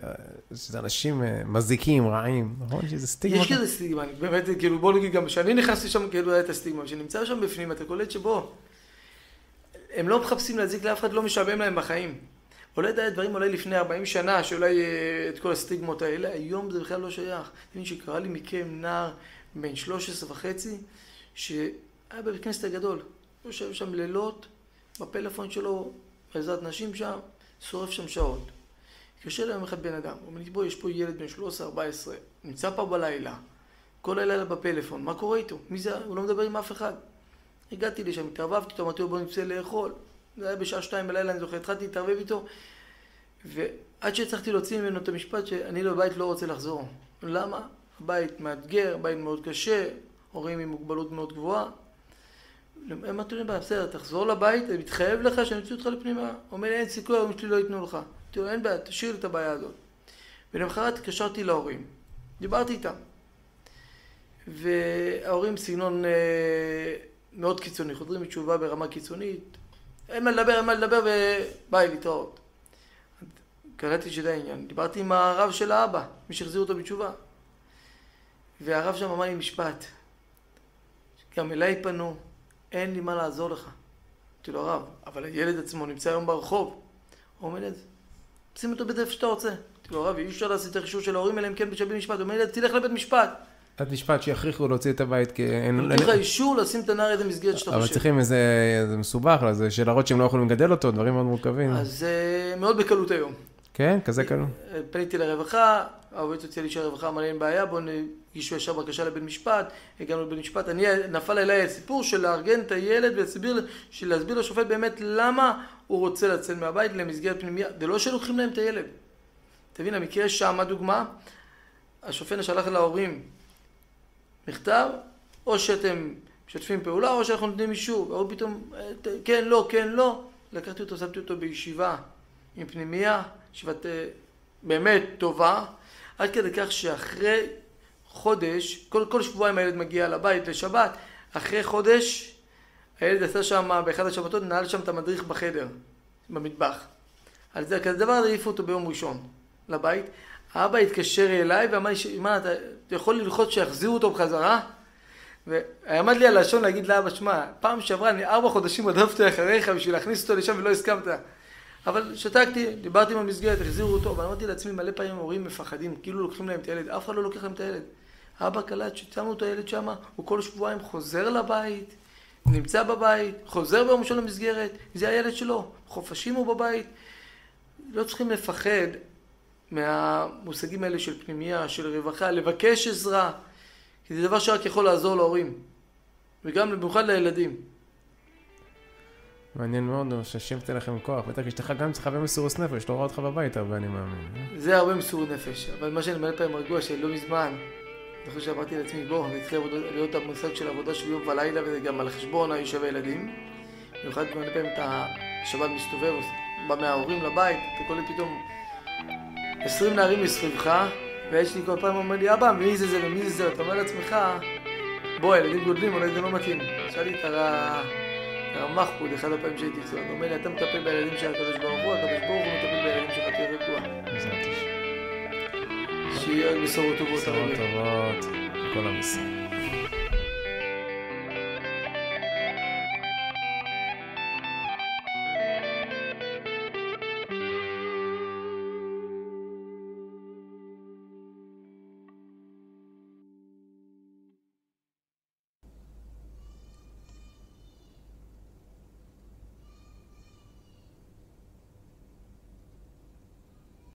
שזה אנשים מזיקים, רעים, נכון? שזה סטיגמה? יש כזה סטיגמה, באמת, כאילו, בוא נגיד, גם כשאני נכנסתי שם, כאילו, היה את הסטיגמה, כשנמצא שם בפנים, אתה קולט שבו, הם לא מחפשים להזיק לאף אחד, לא משעמם להם בחיים. אולי די דברים, אולי לפני 40 שנה, שאולי את כל הסטיגמות האלה, היום זה בכלל לא שייך. תבין שקרה לי מקרה עם נער בן 13 וחצי, שהיה בבית כנסת הגדול. הוא יושב שם לילות, בפלאפון שלו, בעזרת נשים שם, שורף שם שעות. קשה להם אחד בן אדם, הוא אומר לי, בוא, יש פה ילד בן 13-14, נמצא פה בלילה, כל הלילה בפלאפון, מה קורה איתו? מי זה? הוא לא מדבר עם אף אחד. הגעתי לשם, התערבבתי איתו, אמרתי לו, בוא נצא לאכול. זה היה בשעה 2 בלילה, אני זוכר, התחלתי להתערבב איתו, ועד שהצלחתי להוציא ממנו את המשפט שאני לבית לא רוצה לחזור. למה? הבית מאתגר, הבית מאוד קשה, הורים עם מוגבלות מאוד גבוהה. אמרתי לי, בסדר, תחזור לבית, אני מתחייב לך שאני אוציא אותך לפנימה. הוא אומר לי, אין סיכוי, ההורים שלי לא ייתנו לך. אמרתי לו, אין בעיה, תשאיר לי את הבעיה הזאת. ולמחרת התקשרתי להורים. דיברתי איתם. וההורים סגנון מאוד קיצוני, חוזרים בתשובה ברמה קיצונית. אין מה לדבר וביי, להתראות. קראתי שזה העניין. דיברתי עם הרב של האבא, מי שהחזיר אותו בתשובה. והרב שם אמר לי משפט. גם אליי פנו, אין לי מה לעזור לך. אמרתי לו, הרב, אבל הילד עצמו נמצא היום ברחוב. הוא אומר לי, שים אותו בית איפה שאתה רוצה. אמרתי לו, הרב, אי אפשר לעשות את החישור של ההורים אליהם כן בשביל משפט. הוא אומר לי, תלך לבית משפט. בית משפט שיכריחו להוציא את הבית כי אין... נותנים לך אישור לשים את הנער איזה מסגרת שאתה חושב. אבל צריכים איזה מסובך לזה, של להראות שהם לא יכולים לגדל אותו, דברים מאוד מורכבים. אז מאוד בקלות היום. כן? כזה קלות? פניתי לרווחה, העובד סוציאלי של הרווחה אמר לי אין בעיה, בואו נגישו ישר בקשה לבית משפט, הגענו לבית משפט, נפל אליי הסיפור של לארגן את הילד ולהסביר לשופט באמת למה הוא רוצה לצאת מהבית למסגרת פנימיה, זה לא שלוקחים להם את הילד. תבין, המקרה שם, הדוגמה, השופט שלח להורים מכתב, או שאתם משתפים פעולה, או שאנחנו נותנים אישור, או פתאום, כן, לא, כן, לא, לקחתי אותו, שמתי אותו בישיבה עם פנימיה, ישיבת באמת טובה, עד כדי כך שאחרי חודש, כל שבועיים הילד מגיע לבית לשבת, אחרי חודש הילד עשה שם באחד השבתות, נעל שם את המדריך בחדר, במטבח. על זה, כזה דבר העיפו אותו ביום ראשון לבית. האבא התקשר אליי ואמר לי, מה, אתה יכול ללחוץ שיחזירו אותו בחזרה? ועמד לי על לשון להגיד לאבא, שמע, פעם שעברה אני 4 חודשים עדפתי אחריך בשביל להכניס אותו לשם ולא הסכמת. אבל שתקתי, דיברתי עם המסגרת, החזירו אותו, אבל אמרתי לעצמי, מלא פעמים הורים מפחדים, כאילו לוקחים להם את הילד, אף אחד לא לוקח להם את הילד. האבא קלט ששמו את הילד שם, הוא כל שבועיים חוזר לבית, נמצא בבית, חוזר ביום ראשון למסגרת, זה הילד שלו, חופשים הוא בבית. לא צריכים לפחד מהמושגים האלה של פנימיה, של רווחה, לבקש עזרה, כי זה דבר שרק יכול לעזור להורים, וגם במיוחד לילדים. מעניין מאוד, שהשם תהיה לכם כוח, בטח אשתך גם צריכה הרבה מסירות נפש, לא רואה אותך בבית הרבה, אני מאמין. זה הרבה מסירות נפש, אבל מה שאני מלא פעמים מרגוע שלא מזמן, אני חושב שאמרתי לעצמי, בוא, אני צריך להיות המושג של עבודה של יום ולילה, וזה גם על חשבון הישב הילדים. במיוחד מלא פעמים את השבת מסתובב, בא מההורים לבית, אתה קולט פתאום 20 נערים מסביבך, ויש לי כל פעם אומר לי, אבא, מי זה זה ומי זה זה? אתה אומר לעצמך, בוא, הילדים גודלים, אולי זה לא מתאים. שאלתי את הרמ"ח פה, אחד הפעמים שהייתי אצלו, הוא אומר לי, אתה מטפל בילדים של הקדוש ברוך הוא, הקדוש ברוך הוא מטפל בילדים שלך, תהיה רגוע. בעזרת השם. שיהיה בשורות טובות. בשורות טובות, כל עם ישראל.